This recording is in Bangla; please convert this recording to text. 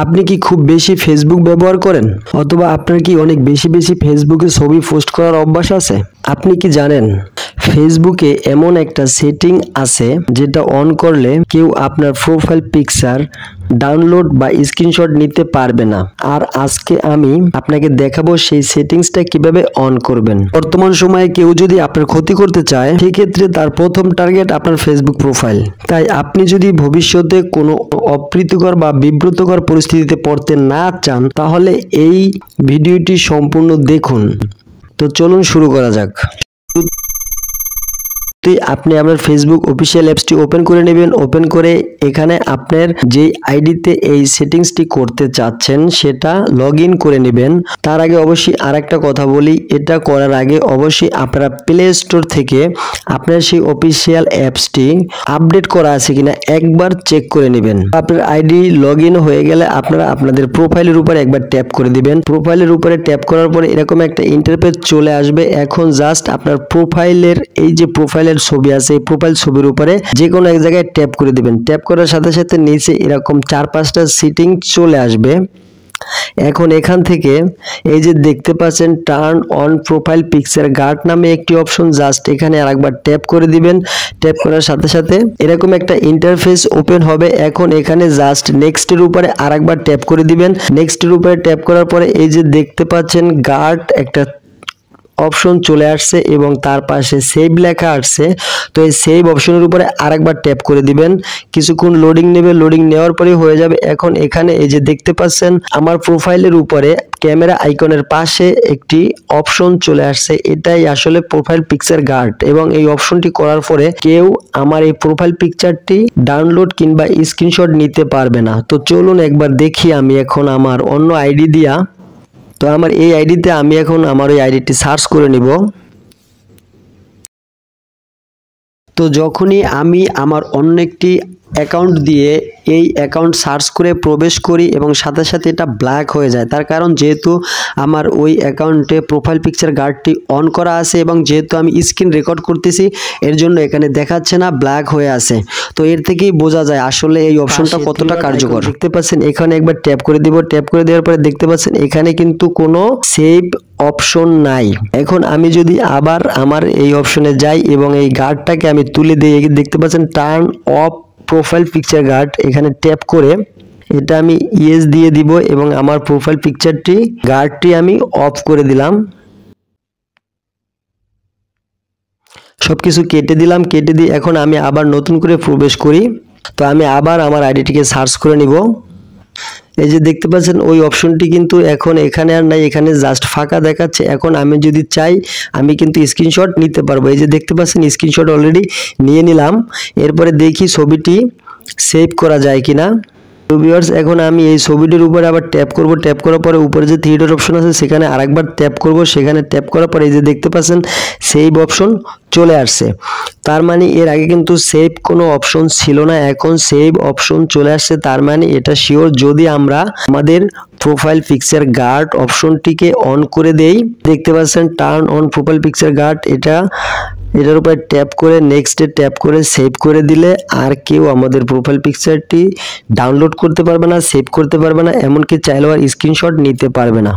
আপনি কি খুব বেশি ফেসবুক ব্যবহার করেন অথবা আপনার কি অনেক বেশি ফেসবুকে ছবি পোস্ট করার অভ্যাস আছে? আপনি কি জানেন ফেসবুকে এমন একটা সেটিং আছে যেটা অন করলে কেউ আপনার প্রোফাইল পিকচার ডাউনলোড বা স্ক্রিনশট নিতে পারবে না। আর আজকে আমি আপনাকে দেখাবো সেই সেটিংসটা কিভাবে অন করবেন। বর্তমান সময়ে কেউ যদি আপনার ক্ষতি করতে চায় সেক্ষেত্রে তার প্রথম টার্গেট আপনার ফেসবুক প্রোফাইল। তাই আপনি যদি ভবিষ্যতে কোনো অপ্রীতিকর বা বিব্রতকর পরিস্থিতিতে পড়তে না চান তাহলে এই ভিডিওটি সম্পূর্ণ দেখুন। তো চলুন শুরু করা যাক। আপনি আপনার ফেসবুক অফিসিয়াল অ্যাপসটি ওপেন করে নেবেন। ওপেন করে এখানে আপনার যে আইডিতে এই সেটিংসটি করতে চাচ্ছেন সেটা লগ ইন করে নেবেন। তার আগে অবশ্যই আরেকটা কথা বলি, এটা করার আগে অবশ্যই আপনারা প্লে স্টোর থেকে আপনার সেই অফিসিয়াল অ্যাপসটি আপডেট করা আছে কিনা একবার চেক করে নেবেন। আপনার আইডি লগ ইন হয়ে গেলে আপনারা আপনাদের প্রোফাইলের উপরে একবার ট্যাপ করে দিবেন। প্রোফাইলের উপরে ট্যাপ করার পরে এরকম একটা ইন্টারফেস চলে আসবে। এখন জাস্ট আপনার প্রোফাইলের এই যে প্রোফাইলের ছবি আছে এই প্রোফাইল ছবির উপরে যে কোনো এক জায়গায় ট্যাপ করে দিবেন। ট্যাপ করার সাথে সাথে নিচে এরকম 4-5টা সেটিং চলে আসবে। এখন এখান থেকে এই যে দেখতে পাচ্ছেন turn on profile picture guard নামে একটি অপশন, জাস্ট এখানে আরেকবার ট্যাপ করে দিবেন। ট্যাপ করার সাথে সাথে এরকম একটা ইন্টারফেস ওপেন হবে। এখন এখানে জাস্ট নেক্সটের উপরে আরেকবার ট্যাপ করে দিবেন। নেক্সটের উপরে ট্যাপ করার পরে এই যে দেখতে পাচ্ছেন গার্ড একটা অপশন চলে আসছে এবং তার পাশে সেভ লেখা আসছে। তো এই সেভ অপশনের উপরে আরেকবার ট্যাপ করে দিবেন। কিছুক্ষণ লোডিং নেবে, লোডিং নেওয়ার পরে হয়ে যাবে। এখন এখানে এই যে দেখতে পাচ্ছেন আমার প্রোফাইলের উপরে ক্যামেরা আইকনের পাশে একটি অপশন চলে আসছে, এটাই আসলে প্রোফাইল পিকচার গার্ড। এবং এই অপশনটি করার পরে কেউ আমার এই প্রোফাইল পিকচারটি ডাউনলোড কিংবা স্ক্রিনশট নিতে পারবে না। তো চলুন একবার দেখি আমি এখন আমার অন্য আইডি দিয়া। তো আমার এই আইডিতে আমি এখন আমার ওই আইডিটি সার্চ করে নিব। তো যখনই আমি আমার অন্য একটি অ্যাকাউন্ট দিয়ে এই অ্যাকাউন্ট সার্চ করে প্রবেশ করি এবং সাথে সাথে এটা ব্ল্যাক হয়ে যায়, তার কারণ যেহেতু আমার ওই অ্যাকাউন্টে প্রোফাইল পিকচার গার্ডটি অন করা আছে এবং যেহেতু আমি স্ক্রিন রেকর্ড করতেছি এর জন্য এখানে দেখাচ্ছে না, ব্ল্যাক হয়ে আছে। তো এর থেকেই বোঝা যায় আসলে এই অপশনটা কতটা কার্যকর। দেখতে পাচ্ছেন এখানে একবার ট্যাপ করে দিব। ট্যাপ করে দেওয়ার পরে দেখতে পাচ্ছেন এখানে কিন্তু কোনো সেভ অপশন নাই। এখন আমি যদি আবার আমার এই অপশনে যাই এবং এই গার্ডটাকে আমি তুলে দিই, দেখতে পাচ্ছেন turn off profile picture guard, এখানে ট্যাপ করে এটা আমি ইয়েস দিয়ে দিব এবং আমার প্রোফাইল পিকচারটি গার্ডটি আমি অফ করে দিলাম। সবকিছু কেটে দিলাম। কেটে দিয়ে এখন আমি আবার নতুন করে প্রবেশ করি। তো আমি আবার আমার আইডিটিকে সার্চ করে নিব। এই যে দেখতে পাচ্ছেন ওই অপশনটি কিন্তু এখন এখানে আর নাই, এখানে জাস্ট ফাঁকা দেখাচ্ছে। এখন আমি যদি চাই আমি কিন্তু স্ক্রিনশট নিতে পারবো। এই যে দেখতে পাচ্ছেন স্ক্রিনশট অলরেডি নিয়ে নিলাম। এরপরে দেখি ছবিটি সেভ করা যায় কিনা। তো ভিউয়ার্স এখন আমি এই ছবিটির উপরে আবার ট্যাপ করব। ট্যাপ করার পরে উপরে যে থ্রি ডট অপশন আছে সেখানে আরেকবার ট্যাপ করব। সেখানে ট্যাপ করার পরে এই যে দেখতে পাচ্ছেন সেভ অপশন চলে আসছে। তার মানে এর আগে কিন্তু সেভ কোনো অপশন ছিল না, এখন সেভ অপশন চলে আসছে। তার মানে এটা শিওর যদি আমরা আমাদের প্রোফাইল পিকচার গার্ড অপশনটিকে অন করে দেই। দেখতে পাচ্ছেন turn on profile picture guard, এটার উপরে ট্যাপ করে নেক্সটে ট্যাপ করে সেভ করে দিলে আর কেউ আমাদের প্রোফাইল পিকচারটি ডাউনলোড করতে পারবে না, সেভ করতে পারবে না, এমনকি চাইলেও আর স্ক্রিনশট নিতে পারবে না।